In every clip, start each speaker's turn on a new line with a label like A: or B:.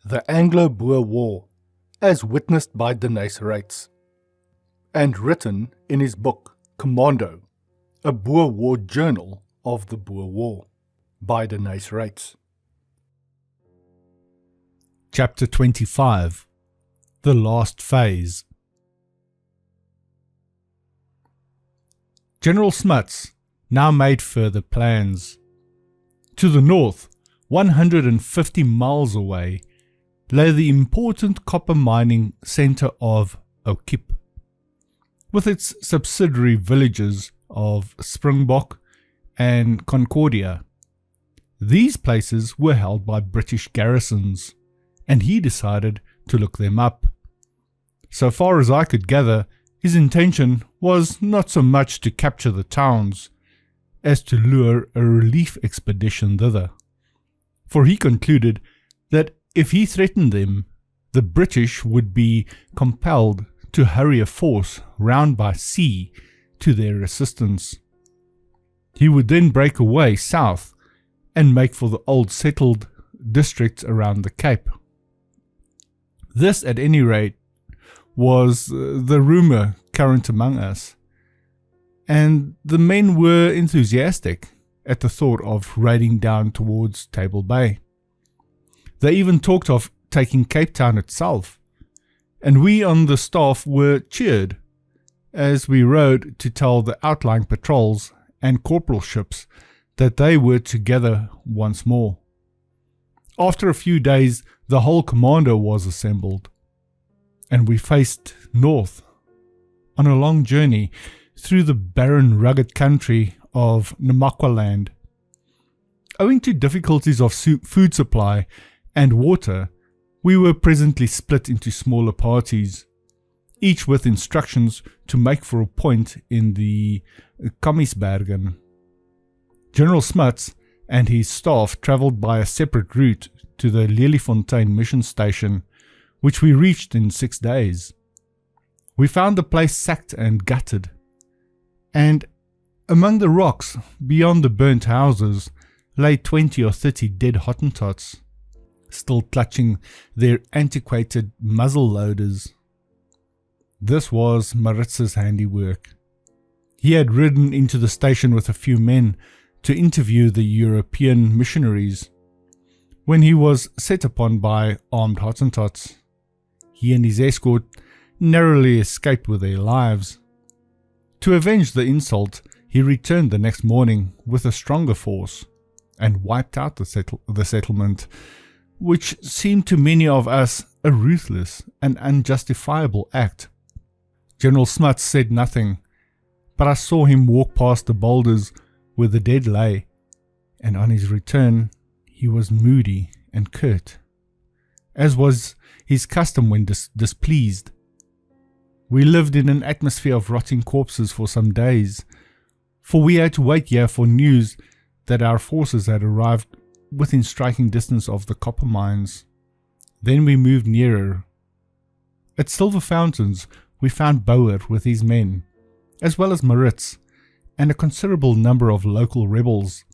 A: The Anglo Boer War, as witnessed by Deneys Reitz, and written in his book Commando, a Boer War Journal of the Boer War, by Deneys Reitz.
B: Chapter 25. The Last Phase. General Smuts now made further plans. To the north, 150 miles away, lay the important copper mining centre of Okiep, with its subsidiary villages of Springbok and Concordia. These places were held by British garrisons, and he decided to look them up. So far as I could gather, his intention was not so much to capture the towns, as to lure a relief expedition thither. For he concluded that if he threatened them, the British would be compelled to hurry a force round by sea to their assistance. He would then break away south and make for the old settled districts around the Cape. This, at any rate, was the rumour current among us, and the men were enthusiastic at the thought of raiding down towards Table Bay. They even talked of taking Cape Town itself, and we on the staff were cheered as we rode to tell the outlying patrols and corporalships that they were together once more. After a few days, the whole commando was assembled, and we faced north on a long journey through the barren, rugged country of Namakwaland. Owing to difficulties of food supply and water, we were presently split into smaller parties, each with instructions to make for a point in the Kamiesbergen. General Smuts and his staff travelled by a separate route to the Lelyfontein mission station, which we reached in 6 days. We found the place sacked and gutted, and among the rocks beyond the burnt houses lay 20 or 30 dead Hottentots, still clutching their antiquated muzzle loaders. This was Maritz's handiwork. He had ridden into the station with a few men to interview the European missionaries, when he was set upon by armed Hottentots. He and his escort narrowly escaped with their lives. To avenge the insult, he returned the next morning with a stronger force and wiped out the settlement, which seemed to many of us a ruthless and unjustifiable act. General Smuts said nothing, but I saw him walk past the boulders where the dead lay, and on his return he was moody and curt, as was his custom when displeased. We lived in an atmosphere of rotting corpses for some days, for we had to wait here for news that our forces had arrived within striking distance of the copper mines. Then we moved nearer. At Silver Fountains we found Boer with his men, as well as Maritz, and a considerable number of local rebels.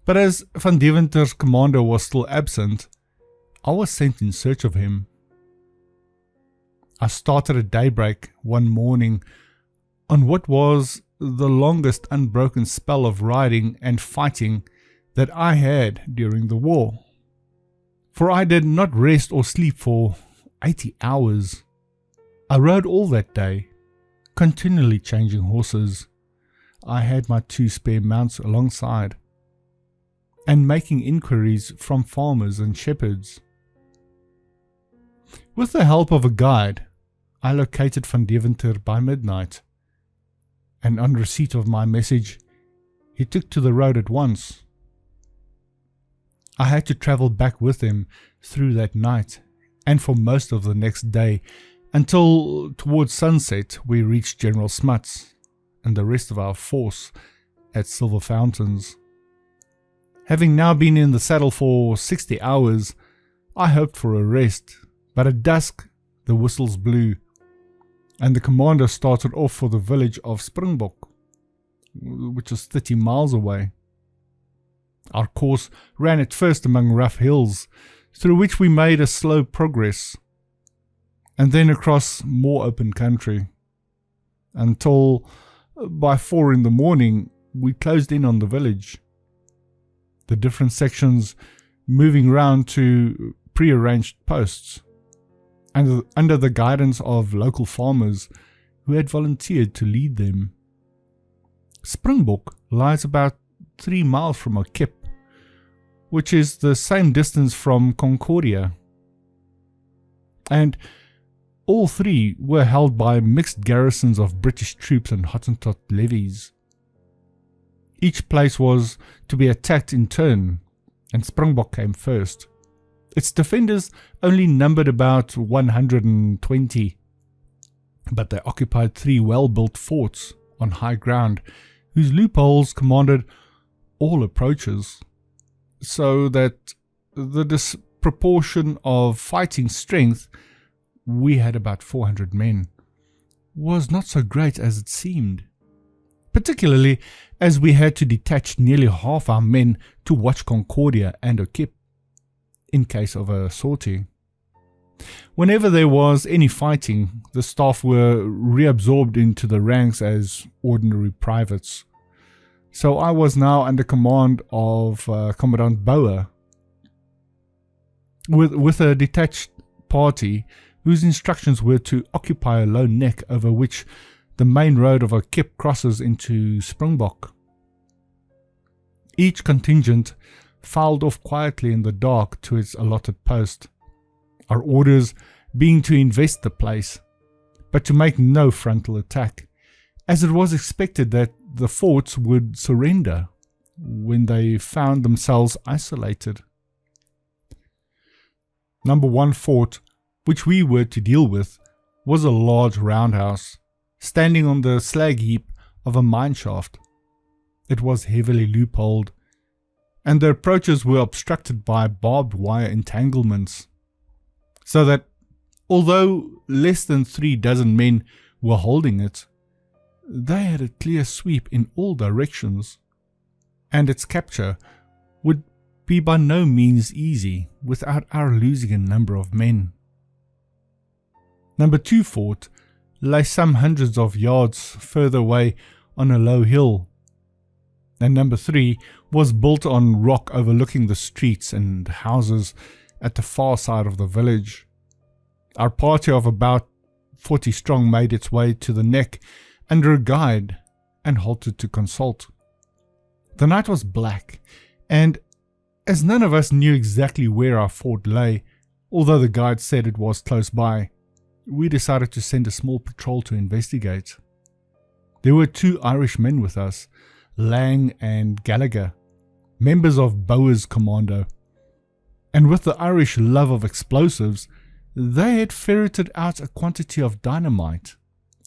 B: But as Van Deventer's commander was still absent, I was sent in search of him. I started at daybreak one morning on what was the longest unbroken spell of riding and fighting that I had during the war, for I did not rest or sleep for 80 hours. I rode all that day, continually changing horses. I had my 2 spare mounts alongside, and making inquiries from farmers and shepherds. With the help of a guide, I located Van Deventer by midnight, and on receipt of my message, he took to the road at once. I had to travel back with him through that night and for most of the next day, until towards sunset we reached General Smuts and the rest of our force at Silver Fountains. Having now been in the saddle for 60 hours, I hoped for a rest, but at dusk the whistles blew, and the commander started off for the village of Springbok, which is 30 miles away. Our course ran at first among rough hills, through which we made a slow progress, and then across more open country, until by 4 in the morning we closed in on the village, the different sections moving round to prearranged posts, and under the guidance of local farmers who had volunteered to lead them. Springbok lies about 3 miles from Okiep, which is the same distance from Concordia, and all three were held by mixed garrisons of British troops and Hottentot levies. Each place was to be attacked in turn, and Springbok came first. Its defenders only numbered about 120, but they occupied 3 well-built forts on high ground, whose loopholes commanded all approaches, so that the disproportion of fighting strength, we had about 400 men, was not so great as it seemed, particularly as we had to detach nearly half our men to watch Concordia and Okiep in case of a sortie. Whenever there was any fighting, the staff were reabsorbed into the ranks as ordinary privates. So I was now under command of Commandant Boer, with a detached party whose instructions were to occupy a low neck over which the main road of Okiep crosses into Springbok. Each contingent filed off quietly in the dark to its allotted post, our orders being to invest the place, but to make no frontal attack, as it was expected that the forts would surrender when they found themselves isolated. Number 1 fort, which we were to deal with, was a large roundhouse, standing on the slag heap of a mine shaft. It was heavily loopholed, and the approaches were obstructed by barbed wire entanglements, so that although less than 3 dozen men were holding it, they had a clear sweep in all directions, and its capture would be by no means easy without our losing a number of men. Number 2 fort lay some hundreds of yards further away on a low hill, and number 3 was built on rock overlooking the streets and houses at the far side of the village. Our party of about 40 strong made its way to the neck under a guide and halted to consult. The night was black, and as none of us knew exactly where our fort lay, although the guide said it was close by, we decided to send a small patrol to investigate. There were 2 Irish men with us, Lang and Gallagher, members of Boer's commando, and with the Irish love of explosives, they had ferreted out a quantity of dynamite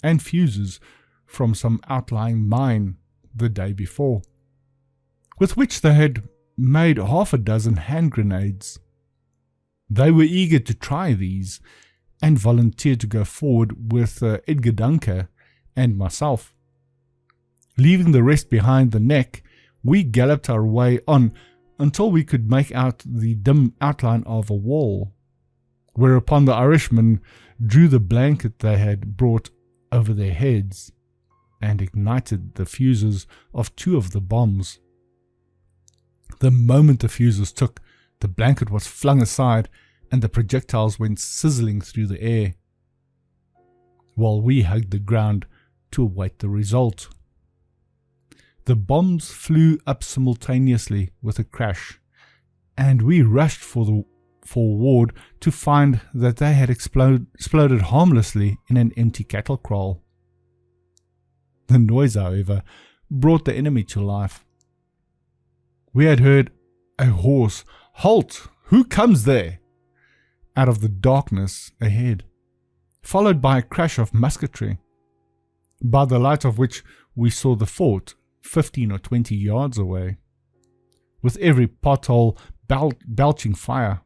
B: and fuses from some outlying mine the day before, with which they had made half a dozen hand grenades. They were eager to try these and volunteered to go forward with Edgar Dunker and myself. Leaving the rest behind the neck, we galloped our way on until we could make out the dim outline of a wall, whereupon the Irishmen drew the blanket they had brought over their heads and ignited the fuses of 2 of the bombs. The moment the fuses took, the blanket was flung aside and the projectiles went sizzling through the air, while we hugged the ground to await the result. The bombs flew up simultaneously with a crash, and we rushed forward to find that they had exploded harmlessly in an empty cattle kraal. The noise, however, brought the enemy to life. We had heard a hoarse "Halt! Who comes there?" out of the darkness ahead, followed by a crash of musketry, by the light of which we saw the fort 15 or 20 yards away, with every pothole belching fire.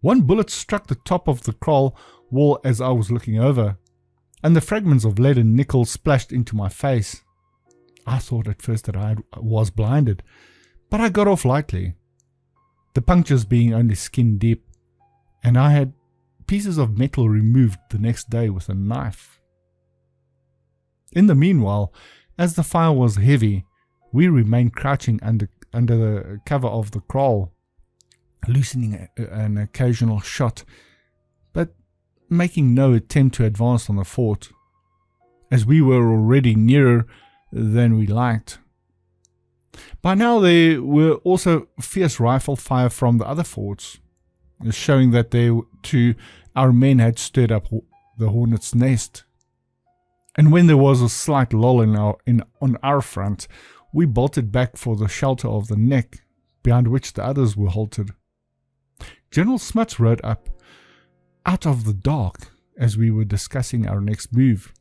B: One bullet struck the top of the kraal wall as I was looking over, and the fragments of lead and nickel splashed into my face. I thought at first that I was blinded, but I got off lightly, the punctures being only skin deep, and I had pieces of metal removed the next day with a knife. In the meanwhile, as the fire was heavy, we remained crouching under the cover of the kraal, loosening an occasional shot, but making no attempt to advance on the fort, as we were already nearer than we liked. By now there were also fierce rifle fire from the other forts, showing that our men had stirred up the hornet's nest. And when there was a slight lull on our front, we bolted back for the shelter of the neck, behind which the others were halted. General Smuts rode up out of the dark as we were discussing our next move,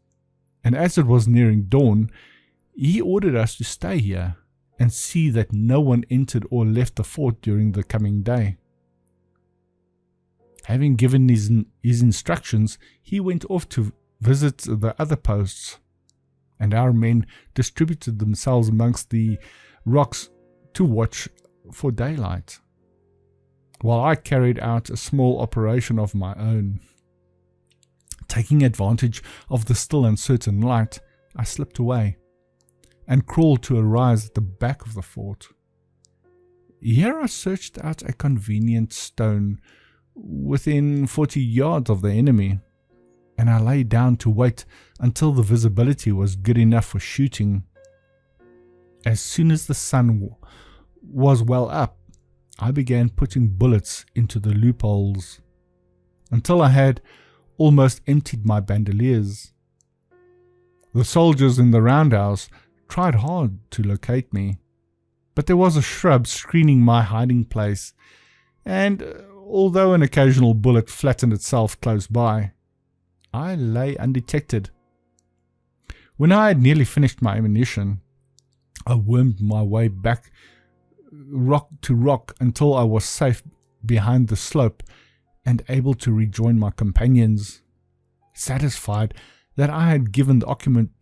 B: and as it was nearing dawn, he ordered us to stay here and see that no one entered or left the fort during the coming day. Having given his instructions, he went off to visit the other posts, and our men distributed themselves amongst the rocks to watch for daylight, while I carried out a small operation of my own. Taking advantage of the still uncertain light, I slipped away and crawled to a rise at the back of the fort. Here I searched out a convenient stone within 40 yards of the enemy, and I lay down to wait until the visibility was good enough for shooting. As soon as the sun was well up, I began putting bullets into the loopholes, until I had almost emptied my bandoliers. The soldiers in the roundhouse tried hard to locate me, but there was a shrub screening my hiding place, and although an occasional bullet flattened itself close by, I lay undetected. When I had nearly finished my ammunition, I wormed my way back rock to rock until I was safe behind the slope and able to rejoin my companions, satisfied that I had given the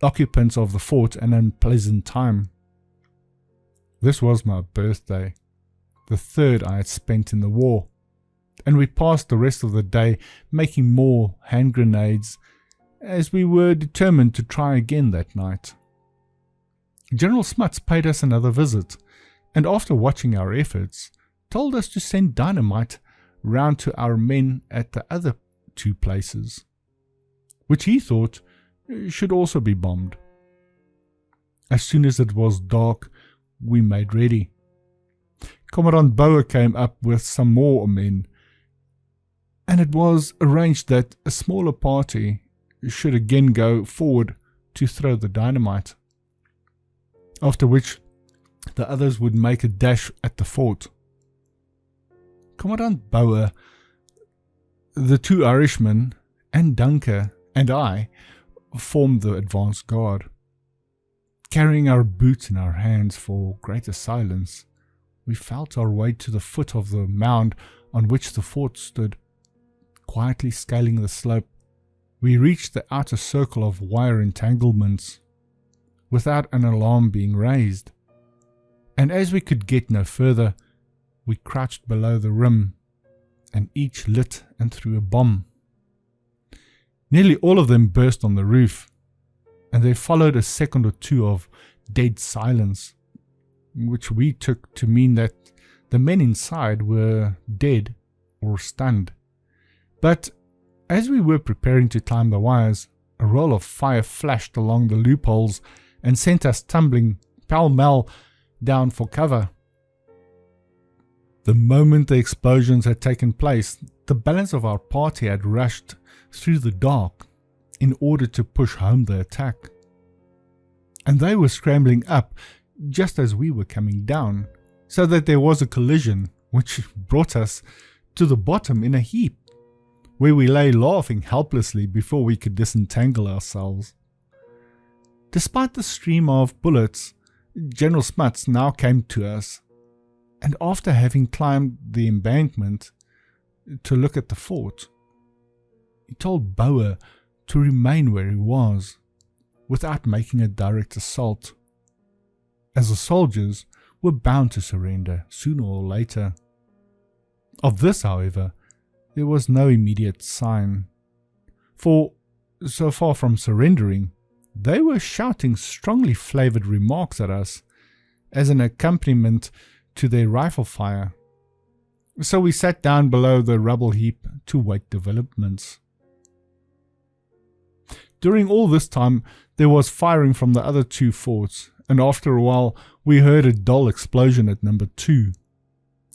B: occupants of the fort an unpleasant time. This was my birthday, the third I had spent in the war, and we passed the rest of the day making more hand grenades, as we were determined to try again that night. General Smuts paid us another visit, and after watching our efforts, told us to send dynamite round to our men at the other two places, which he thought should also be bombed. As soon as it was dark, we made ready. Commandant Boer came up with some more men, and it was arranged that a smaller party should again go forward to throw the dynamite, after which the others would make a dash at the fort. Commandant Boer, the two Irishmen, and Dunker and I formed the advance guard. Carrying our boots in our hands for greater silence, we felt our way to the foot of the mound on which the fort stood. Quietly scaling the slope, we reached the outer circle of wire entanglements without an alarm being raised, and as we could get no further, we crouched below the rim and each lit and threw a bomb. Nearly all of them burst on the roof, and there followed a second or two of dead silence, which we took to mean that the men inside were dead or stunned. But as we were preparing to climb the wires, a roll of fire flashed along the loopholes and sent us tumbling pell-mell down for cover. The moment the explosions had taken place, the balance of our party had rushed through the dark in order to push home the attack, and they were scrambling up just as we were coming down, so that there was a collision which brought us to the bottom in a heap, where we lay laughing helplessly before we could disentangle ourselves. Despite the stream of bullets, General Smuts now came to us, and after having climbed the embankment to look at the fort, he told Boer to remain where he was, without making a direct assault, as the soldiers were bound to surrender sooner or later. Of this, however, there was no immediate sign. For, so far from surrendering, they were shouting strongly flavoured remarks at us as an accompaniment to their rifle fire. So we sat down below the rubble heap to wait developments. During all this time, there was firing from the other two forts, and after a while we heard a dull explosion at number 2,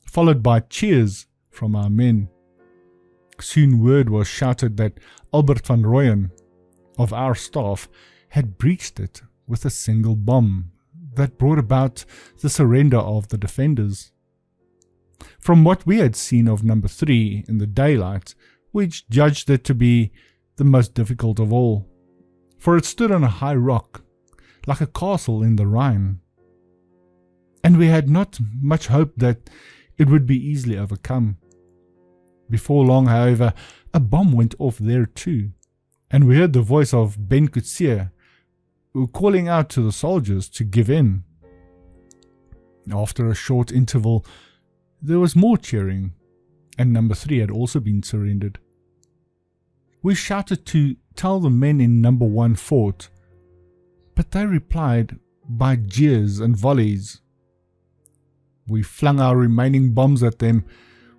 B: followed by cheers from our men. Soon word was shouted that Albert van Rooyen, of our staff, had breached it with a single bomb that brought about the surrender of the defenders. From what we had seen of number 3 in the daylight, we judged it to be the most difficult of all, for it stood on a high rock, like a castle in the Rhine, and we had not much hope that it would be easily overcome. Before long, however, a bomb went off there too, and we heard the voice of Ben Coetzee calling out to the soldiers to give in. After a short interval, there was more cheering, and number 3 had also been surrendered. We shouted to tell the men in number 1 fort, but they replied by jeers and volleys. We flung our remaining bombs at them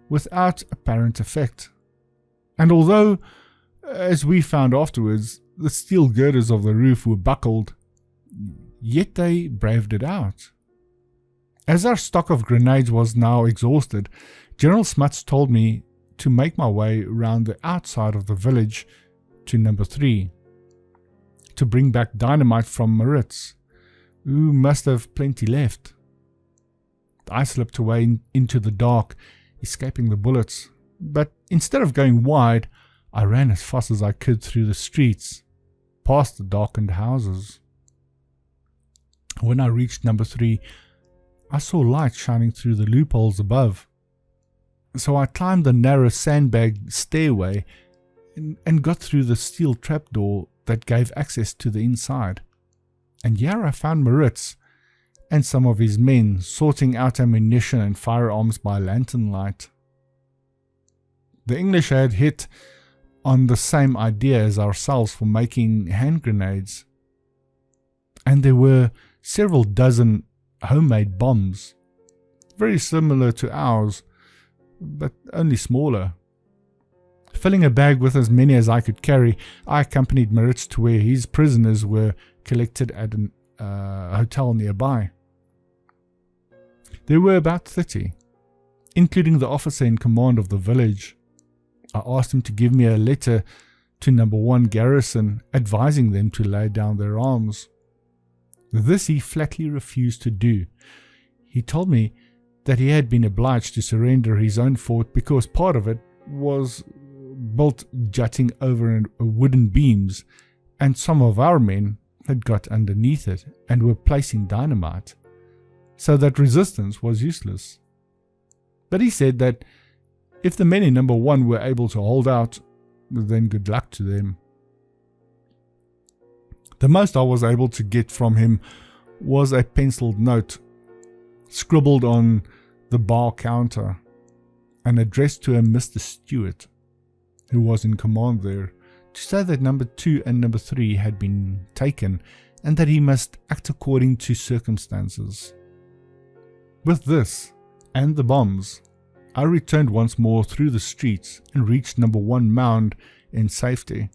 B: without apparent effect, and although, as we found afterwards, the steel girders of the roof were buckled, yet they braved it out. As our stock of grenades was now exhausted, General Smuts told me to make my way round the outside of the village to number 3, to bring back dynamite from Reitz, who must have plenty left. I slipped away into the dark, escaping the bullets, but instead of going wide, I ran as fast as I could through the streets, past the darkened houses. When I reached number 3, I saw light shining through the loopholes above, so I climbed the narrow sandbag stairway and got through the steel trapdoor that gave access to the inside. And here I found Reitz and some of his men sorting out ammunition and firearms by lantern light. The English had hit on the same idea as ourselves for making hand grenades, and there were several dozen homemade bombs, very similar to ours, but only smaller. Filling a bag with as many as I could carry, I accompanied Reitz to where his prisoners were collected at a hotel nearby. There were about 30, including the officer in command of the village. I asked him to give me a letter to number 1 garrison advising them to lay down their arms. This he flatly refused to do. He told me that he had been obliged to surrender his own fort because part of it was built jutting over wooden beams, and some of our men had got underneath it and were placing dynamite, so that resistance was useless. But he said that if the men in number 1 were able to hold out, then good luck to them. The most I was able to get from him was a penciled note, scribbled on the bar counter, and addressed to a Mr. Stewart, who was in command there, to say that number 2 and number 3 had been taken, and that he must act according to circumstances. With this, and the bombs, I returned once more through the streets and reached number 1 mound in safety.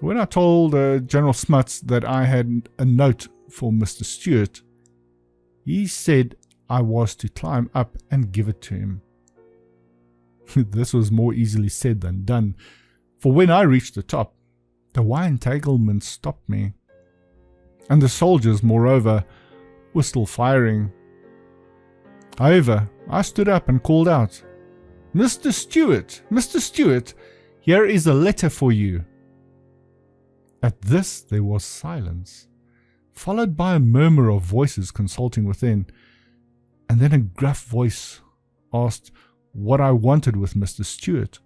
B: When I told General Smuts that I had a note for Mr. Stewart, he said I was to climb up and give it to him. This was more easily said than done, for when I reached the top, the Wynentaglemen stopped me, and the soldiers, moreover, were still firing. However, I stood up and called out, "Mr. Stewart, Mr. Stewart, here is a letter for you." At this there was silence, followed by a murmur of voices consulting within, and then a gruff voice asked what I wanted with Mr. Stewart.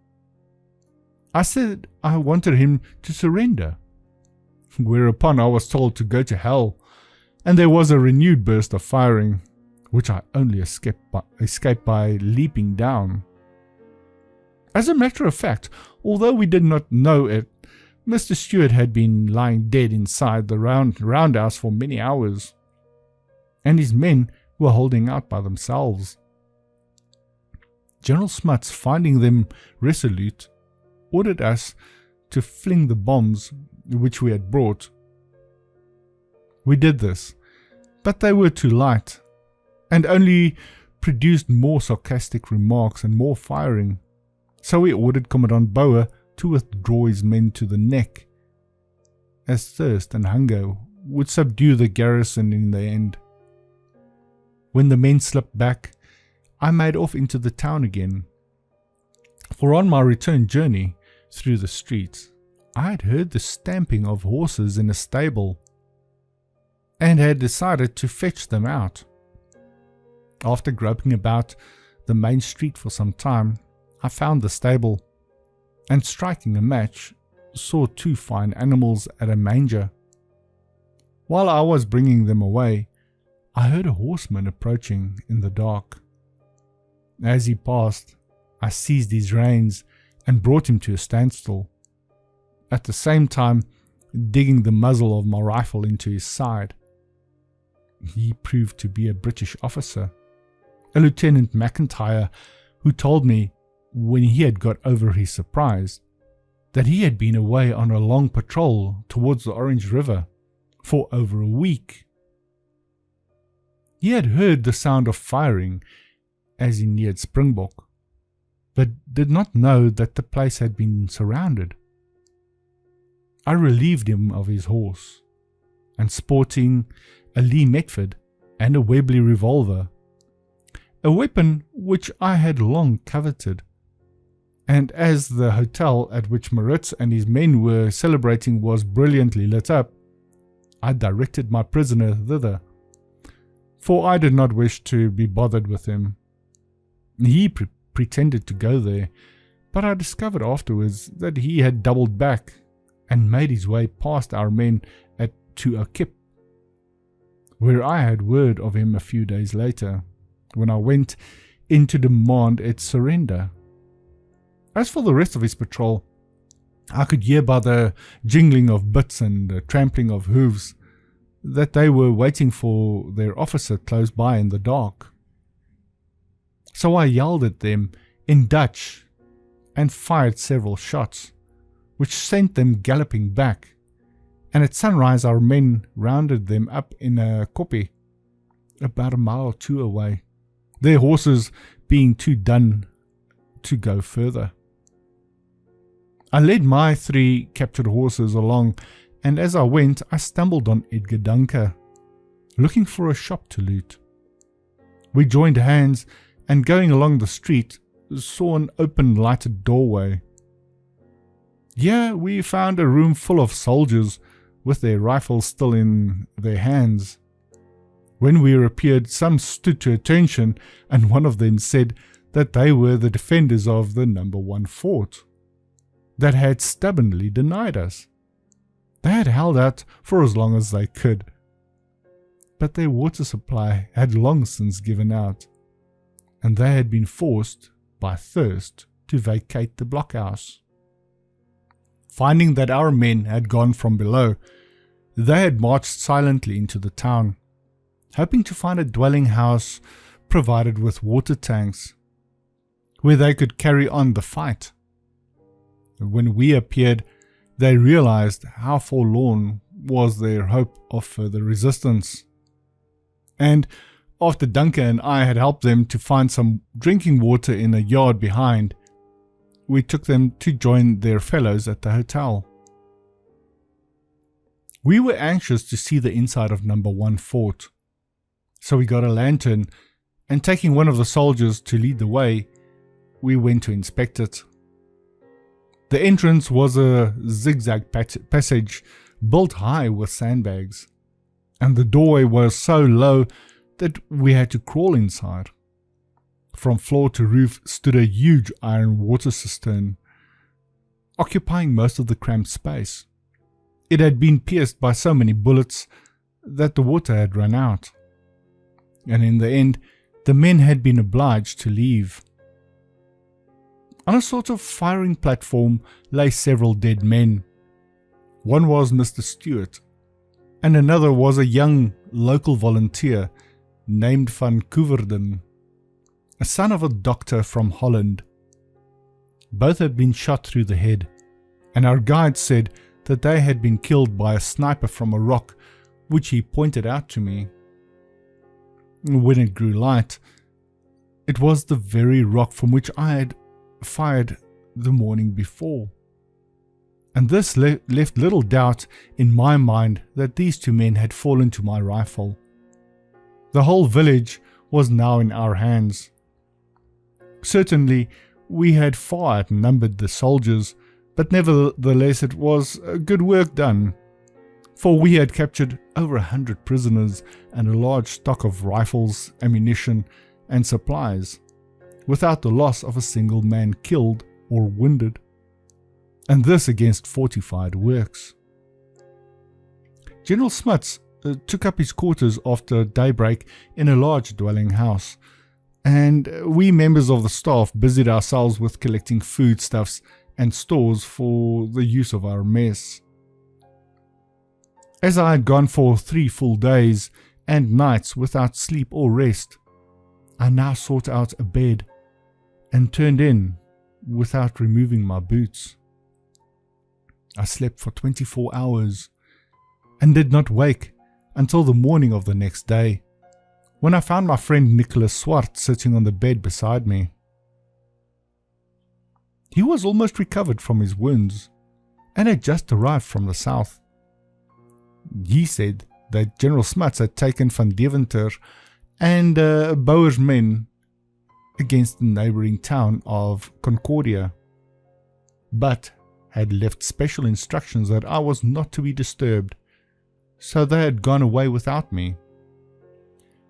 B: I said I wanted him to surrender, whereupon I was told to go to hell, and there was a renewed burst of firing, which I only escaped by leaping down. As a matter of fact, although we did not know it, Mr. Stewart had been lying dead inside the roundhouse for many hours, and his men were holding out by themselves. General Smuts, finding them resolute, ordered us to fling the bombs which we had brought. We did this, but they were too light, and only produced more sarcastic remarks and more firing, so we ordered Commandant Boer to withdraw his men to the neck, as thirst and hunger would subdue the garrison in the end. When the men slipped back, I made off into the town again, for on my return journey through the streets, I had heard the stamping of horses in a stable, and had decided to fetch them out. After groping about the main street for some time, I found the stable, and striking a match, saw 2 fine animals at a manger. While I was bringing them away, I heard a horseman approaching in the dark. As he passed, I seized his reins and brought him to a standstill, at the same time digging the muzzle of my rifle into his side. He proved to be a British officer, a Lieutenant McIntyre, who told me, when he had got over his surprise, that he had been away on a long patrol towards the Orange River for over a week. He had heard the sound of firing as he neared Springbok, but did not know that the place had been surrounded. I relieved him of his horse, and sporting a Lee Metford and a Webley revolver, a weapon which I had long coveted, and as the hotel at which Maritz and his men were celebrating was brilliantly lit up, I directed my prisoner thither, for I did not wish to be bothered with him. He pretended to go there, but I discovered afterwards that he had doubled back and made his way past our men to Okiep, where I had word of him a few days later, when I went in to demand its surrender. As for the rest of his patrol, I could hear by the jingling of bits and the trampling of hooves that they were waiting for their officer close by in the dark. So I yelled at them in Dutch and fired several shots, which sent them galloping back, and at sunrise our men rounded them up in a kopje, about a mile or 2 away, their horses being too done to go further. I led my 3 captured horses along, and as I went I stumbled on Edgar Dunker, looking for a shop to loot. We joined hands, and going along the street saw an open lighted doorway. Here we found a room full of soldiers with their rifles still in their hands. When we appeared, some stood to attention, and one of them said that they were the defenders of the No. 1 fort that had stubbornly denied us. They had held out for as long as they could, but their water supply had long since given out, and they had been forced by thirst to vacate the blockhouse. Finding that our men had gone from below, they had marched silently into the town, hoping to find a dwelling house provided with water tanks, where they could carry on the fight. When we appeared, they realized how forlorn was their hope of further resistance, and after Duncan and I had helped them to find some drinking water in a yard behind, we took them to join their fellows at the hotel. We were anxious to see the inside of No. 1 fort, so we got a lantern, and taking one of the soldiers to lead the way, we went to inspect it. The entrance was a zigzag passage built high with sandbags, and the doorway was so low that we had to crawl inside. From floor to roof stood a huge iron water cistern, occupying most of the cramped space. It had been pierced by so many bullets that the water had run out, and in the end the men had been obliged to leave. On a sort of firing platform lay several dead men. One was Mr. Stewart, and another was a young local volunteer named Van Couverden, a son of a doctor from Holland. Both had been shot through the head, and our guide said that they had been killed by a sniper from a rock which he pointed out to me. When it grew light, it was the very rock from which I had fired the morning before. And this left little doubt in my mind that these two men had fallen to my rifle. The whole village was now in our hands. Certainly, we had far outnumbered the soldiers, but nevertheless it was good work done, for we had captured over 100 prisoners and a large stock of rifles, ammunition, and supplies, without the loss of a single man killed or wounded, and this against fortified works. General Smuts took up his quarters after daybreak in a large dwelling house, and we members of the staff busied ourselves with collecting foodstuffs and stores for the use of our mess. As I had gone for 3 full days and nights without sleep or rest, I now sought out a bed and turned in without removing my boots. I slept for 24 hours and did not wake until the morning of the next day, when I found my friend Nicholas Swart sitting on the bed beside me. He was almost recovered from his wounds and had just arrived from the south. He said that General Smuts had taken Van Deventer and Boer's men against the neighbouring town of Concordia, but had left special instructions that I was not to be disturbed, so they had gone away without me.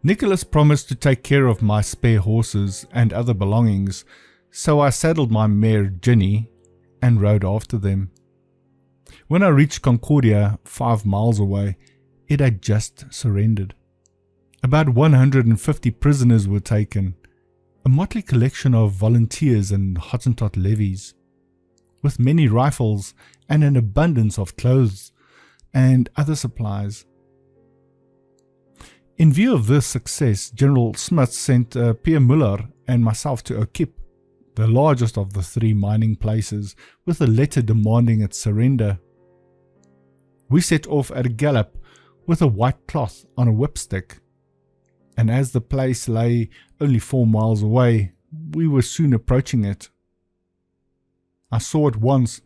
B: Nicholas promised to take care of my spare horses and other belongings, so I saddled my mare Ginny and rode after them. When I reached Concordia, 5 miles away, it had just surrendered. About 150 prisoners were taken, a motley collection of volunteers and Hottentot levies, with many rifles and an abundance of clothes and other supplies. In view of this success, General Smuts sent Pierre Muller and myself to Okiep, the largest of the 3 mining places, with a letter demanding its surrender. We set off at a gallop with a white cloth on a whipstick, and as the place lay only 4 miles away, we were soon approaching it. I saw at once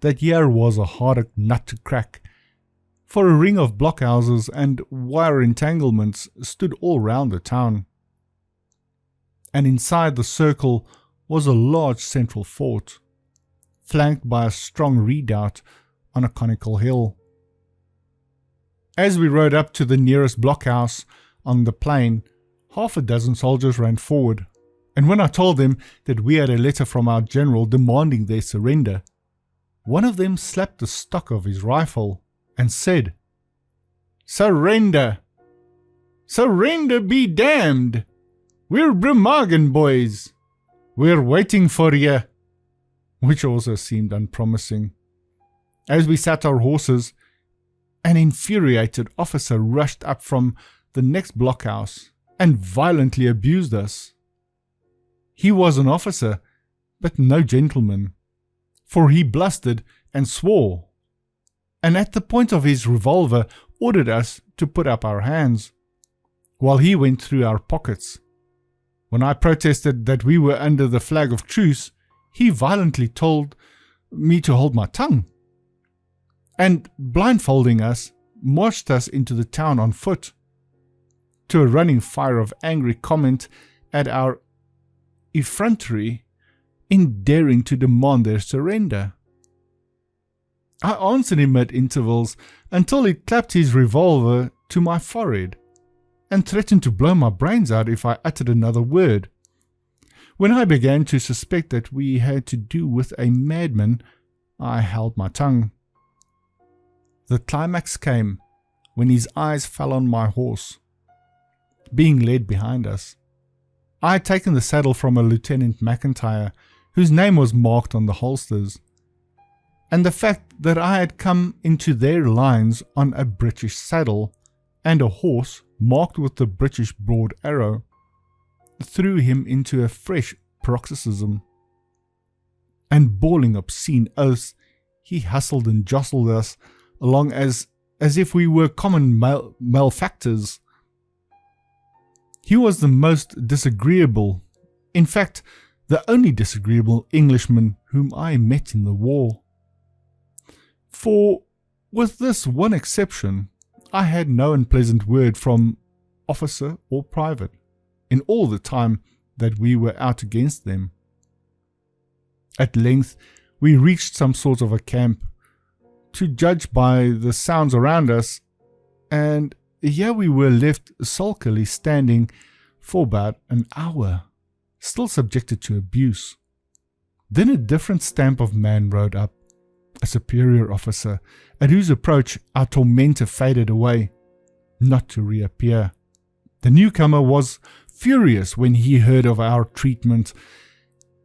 B: that here was a harder nut to crack, for a ring of blockhouses and wire entanglements stood all round the town, and inside the circle was a large central fort, flanked by a strong redoubt on a conical hill. As we rode up to the nearest blockhouse on the plain, 6 soldiers ran forward, and when I told them that we had a letter from our general demanding their surrender, one of them slapped the stock of his rifle and said, "Surrender! Surrender be damned! We're Bremagen boys! We're waiting for ye," which also seemed unpromising. As we sat our horses, an infuriated officer rushed up from the next blockhouse and violently abused us. He was an officer, but no gentleman, for he blustered and swore, and at the point of his revolver ordered us to put up our hands, while he went through our pockets. When I protested that we were under the flag of truce, he violently told me to hold my tongue, and blindfolding us, marched us into the town on foot, to a running fire of angry comment at our effrontery in daring to demand their surrender. I answered him at intervals until he clapped his revolver to my forehead and threatened to blow my brains out if I uttered another word. When I began to suspect that we had to do with a madman, I held my tongue. The climax came when his eyes fell on my horse, being led behind us. I had taken the saddle from a Lieutenant McIntyre, whose name was marked on the holsters, and the fact that I had come into their lines on a British saddle and a horse marked with the British broad arrow threw him into a fresh paroxysm. And bawling obscene oaths, he hustled and jostled us along as if we were common malefactors. He was the most disagreeable, in fact, the only disagreeable Englishman whom I met in the war. For, with this one exception, I had no unpleasant word from officer or private in all the time that we were out against them. At length we reached some sort of a camp, to judge by the sounds around us, and here we were left sulkily standing for about an hour, still subjected to abuse. Then a different stamp of man rode up, a superior officer, at whose approach our tormentor faded away, not to reappear. The newcomer was furious when he heard of our treatment,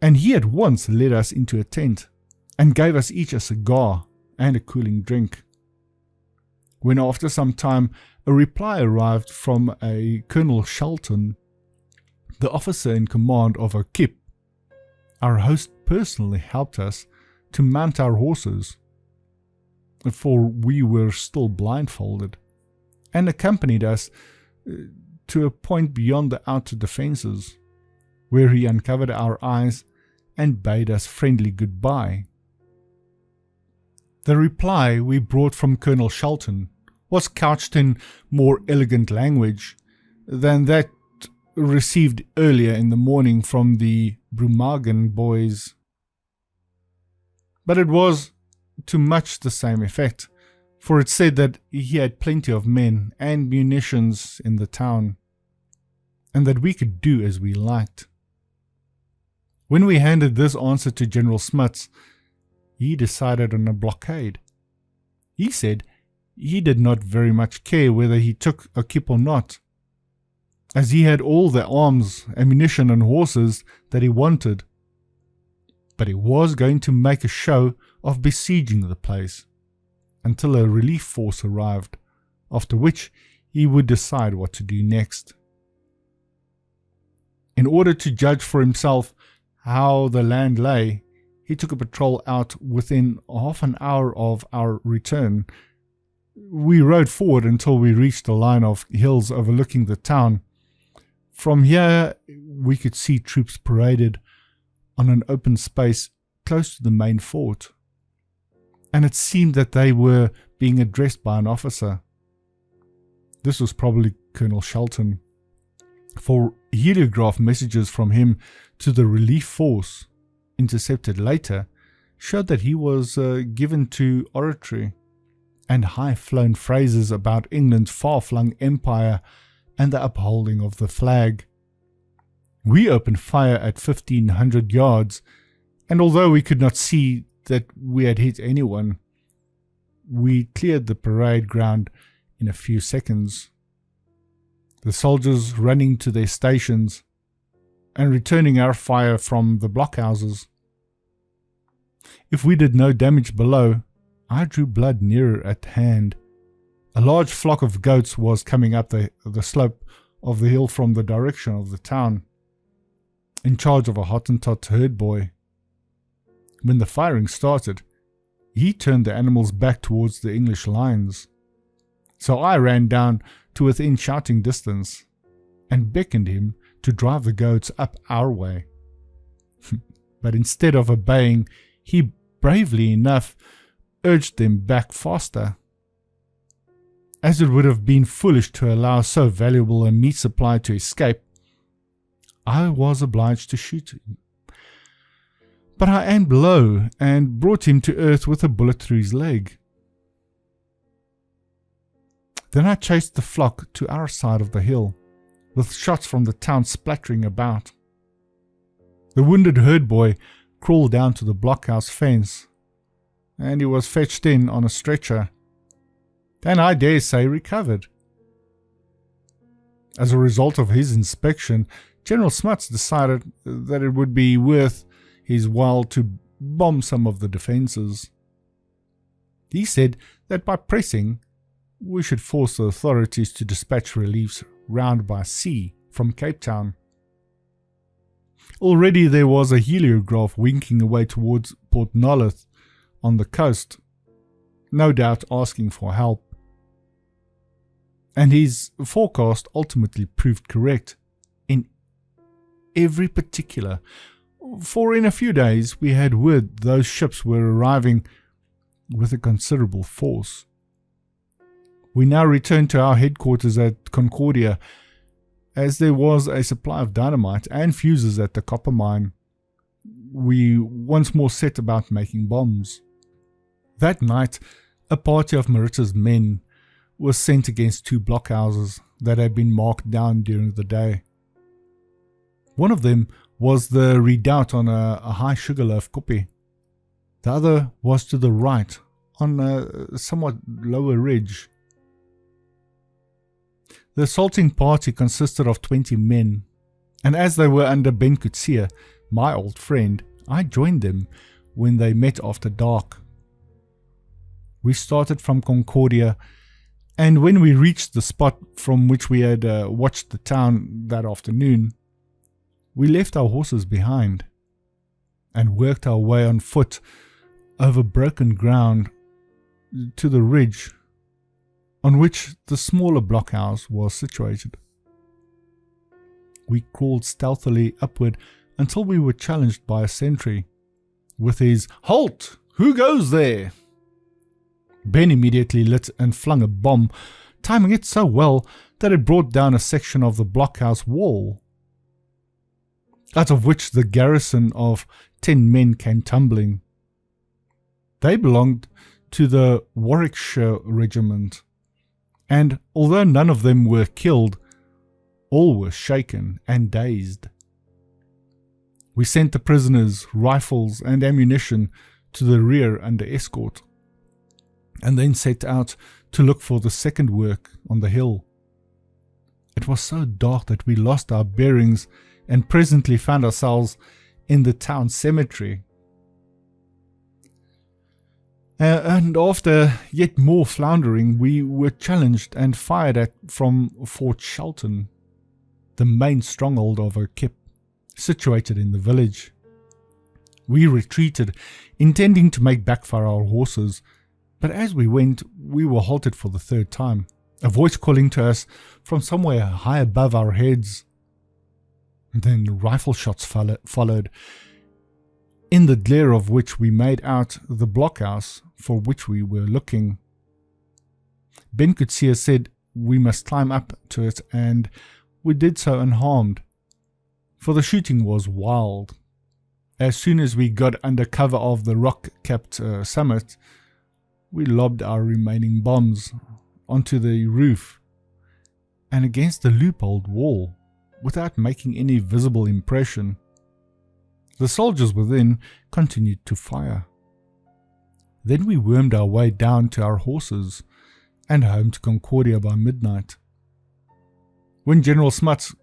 B: and he at once led us into a tent, and gave us each a cigar and a cooling drink. When after some time a reply arrived from a Colonel Shelton, the officer in command of Okiep, our host personally helped us to mount our horses, for we were still blindfolded, and accompanied us to a point beyond the outer defences, where he uncovered our eyes and bade us friendly goodbye. The reply we brought from Colonel Shelton was couched in more elegant language than that received earlier in the morning from the Brummagem boys, but it was to much the same effect, for it said that he had plenty of men and munitions in the town, and that we could do as we liked. When we handed this answer to General Smuts, he decided on a blockade. He said he did not very much care whether he took Okiep or not, as he had all the arms, ammunition and horses that he wanted, but he was going to make a show of besieging the place until a relief force arrived, after which he would decide what to do next. In order to judge for himself how the land lay, he took a patrol out within half an hour of our return. We rode forward until we reached a line of hills overlooking the town. From here we could see troops paraded on an open space close to the main fort, and it seemed that they were being addressed by an officer. This was probably Colonel Shelton, for heliograph messages from him to the relief force, intercepted later, showed that he was given to oratory and high-flown phrases about England's far-flung empire and the upholding of the flag. We opened fire at 1,500 yards, and although we could not see that we had hit anyone, we cleared the parade ground in a few seconds, the soldiers running to their stations and returning our fire from the blockhouses. If we did no damage below, I drew blood nearer at hand. A large flock of goats was coming up the slope of the hill from the direction of the town, in charge of a Hottentot herd boy. When the firing started, he turned the animals back towards the English lines, so I ran down to within shouting distance and beckoned him to drive the goats up our way. But instead of obeying, he bravely enough urged them back faster. As it would have been foolish to allow so valuable a meat supply to escape, I was obliged to shoot him. But I aimed low and brought him to earth with a bullet through his leg. Then I chased the flock to our side of the hill, with shots from the town splattering about. The wounded herd boy crawled down to the blockhouse fence, and he was fetched in on a stretcher, and I dare say recovered. As a result of his inspection, General Smuts decided that it would be worth his while to bomb some of the defences. He said that by pressing, we should force the authorities to dispatch reliefs round by sea from Cape Town. Already there was a heliograph winking away towards Port Nolloth on the coast, no doubt asking for help. And his forecast ultimately proved correct in every particular, for in a few days we had word those ships were arriving with a considerable force. We now returned to our headquarters at Concordia, as there was a supply of dynamite and fuses at the copper mine. We once more set about making bombs. That night, a party of Maritz's men was sent against 2 blockhouses that had been marked down during the day. One of them was the redoubt on a high sugarloaf kopje. The other was to the right, on a somewhat lower ridge. The assaulting party consisted of 20 men, and as they were under Ben Coetzee, my old friend, I joined them when they met after dark. We started from Concordia, and when we reached the spot from which we had watched the town that afternoon, we left our horses behind and worked our way on foot over broken ground to the ridge on which the smaller blockhouse was situated. We crawled stealthily upward until we were challenged by a sentry with his "Halt! Who goes there?" Ben immediately lit and flung a bomb, timing it so well that it brought down a section of the blockhouse wall, out of which the garrison of 10 men came tumbling. They belonged to the Warwickshire Regiment, and although none of them were killed, all were shaken and dazed. We sent the prisoners, rifles and ammunition to the rear under escort, and then set out to look for the second work on the hill. It was so dark that we lost our bearings and presently found ourselves in the town cemetery. And after yet more floundering, we were challenged and fired at from Fort Shelton, the main stronghold of Okiep, situated in the village. We retreated, intending to make back for our horses, but as we went, we were halted for the 3rd time, a voice calling to us from somewhere high above our heads. Then rifle shots followed, in the glare of which we made out the blockhouse for which we were looking. Ben Coetzee said we must climb up to it, and we did so unharmed, for the shooting was wild. As soon as we got under cover of the rock-capped summit, we lobbed our remaining bombs onto the roof and against the loopholed wall without making any visible impression. The soldiers within continued to fire. Then we wormed our way down to our horses and home to Concordia by midnight. When General Smuts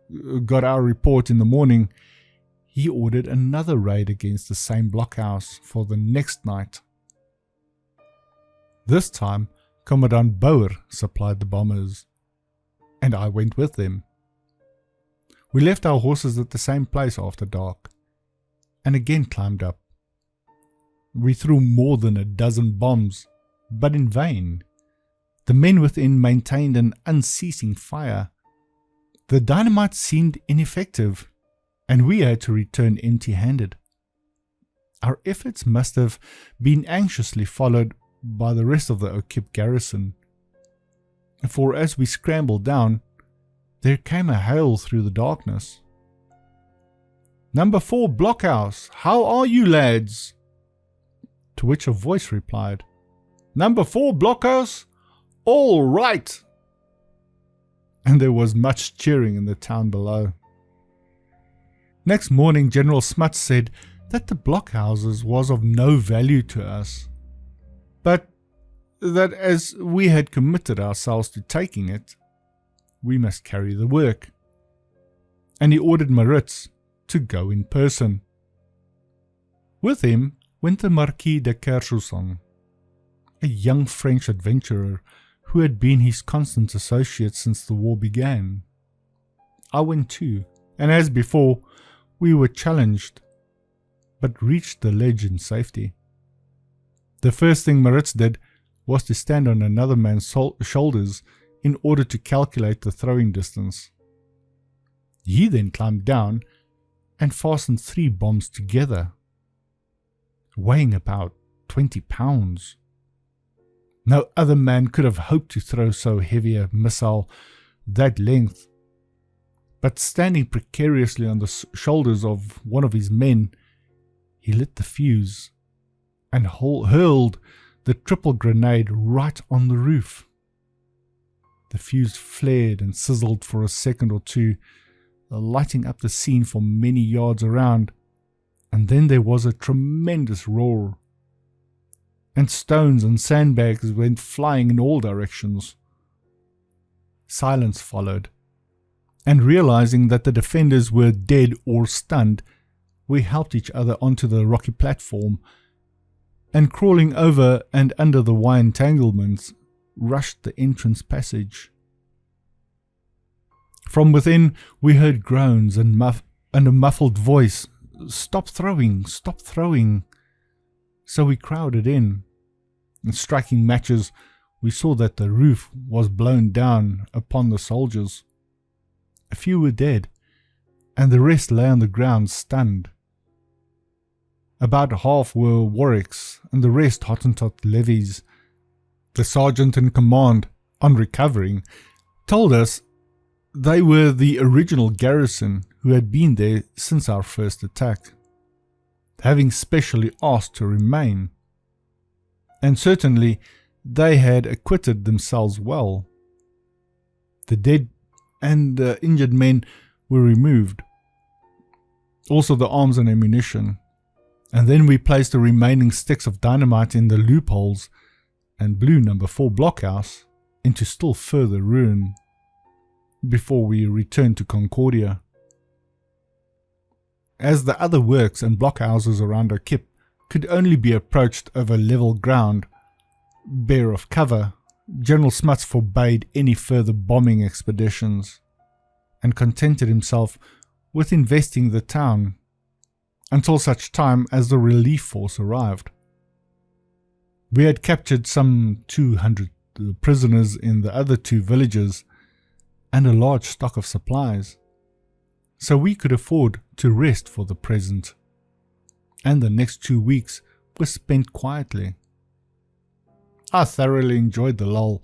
B: got our report in the morning, he ordered another raid against the same blockhouse for the next night. This time, Commandant Boer supplied the bombers, and I went with them. We left our horses at the same place after dark, and again climbed up. We threw more than a dozen bombs, but in vain. The men within maintained an unceasing fire. The dynamite seemed ineffective, and we had to return empty-handed. Our efforts must have been anxiously followed by the rest of the Okiep garrison, for as we scrambled down, there came a hail through the darkness. "Number 4 blockhouse, how are you, lads?" To which a voice replied, "Number 4 blockhouse, all right." And there was much cheering in the town below. Next morning, General Smuts said that the blockhouses was of no value to us, but that as we had committed ourselves to taking it, we must carry the work. And he ordered Reitz to go in person. With him went the Marquis de Kersousson, a young French adventurer who had been his constant associate since the war began. I went too, and as before, we were challenged, but reached the ledge in safety. The first thing Maritz did was to stand on another man's shoulders in order to calculate the throwing distance. He then climbed down and fastened 3 bombs together, weighing about 20 pounds. No other man could have hoped to throw so heavy a missile that length, but standing precariously on the shoulders of one of his men, he lit the fuse and hurled the triple grenade right on the roof. The fuse flared and sizzled for a second or two, lighting up the scene for many yards around, and then there was a tremendous roar, and stones and sandbags went flying in all directions. Silence followed, and realizing that the defenders were dead or stunned, we helped each other onto the rocky platform, and crawling over and under the wire entanglements, rushed the entrance passage. From within we heard groans and a muffled voice, "Stop throwing, stop throwing." So we crowded in, and striking matches, we saw that the roof was blown down upon the soldiers. A few were dead, and the rest lay on the ground stunned. About half were Warwicks, and the rest Hottentot levies. The sergeant in command, on recovering, told us they were the original garrison who had been there since our first attack, having specially asked to remain. And certainly they had acquitted themselves well. The dead and injured men were removed, also the arms and ammunition, and then we placed the remaining sticks of dynamite in the loopholes and blew No. 4 blockhouse into still further ruin before we returned to Concordia. As the other works and blockhouses around Okiep could only be approached over level ground, bare of cover, General Smuts forbade any further bombing expeditions, and contented himself with investing the town until such time as the relief force arrived. We had captured some 200 prisoners in the other 2 villages and a large stock of supplies, so we could afford to rest for the present, and the next 2 weeks were spent quietly. I thoroughly enjoyed the lull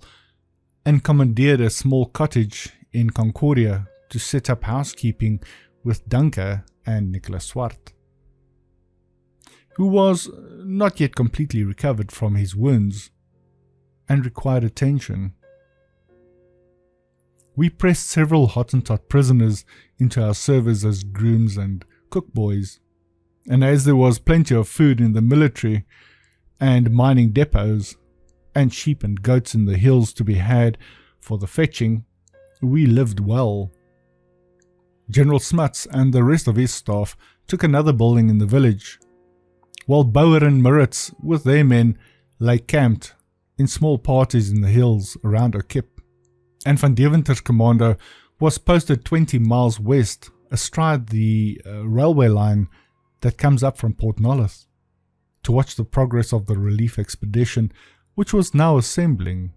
B: and commandeered a small cottage in Concordia to set up housekeeping with Dunker and Nicholas Swart, who was not yet completely recovered from his wounds and required attention. We pressed several Hottentot prisoners into our service as grooms and cookboys, and as there was plenty of food in the military and mining depots, and sheep and goats in the hills to be had for the fetching, we lived well. General Smuts and the rest of his staff took another building in the village, while Boer and Maritz with their men lay camped in small parties in the hills around Okiep, and Van Deventer's commando was posted 20 miles west astride the railway line that comes up from Port Nolloth to watch the progress of the relief expedition, which was now assembling.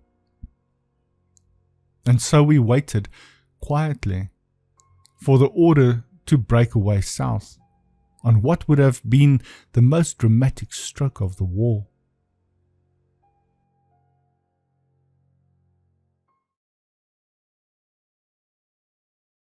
B: And so we waited quietly for the order to break away south on what would have been the most dramatic stroke of the war.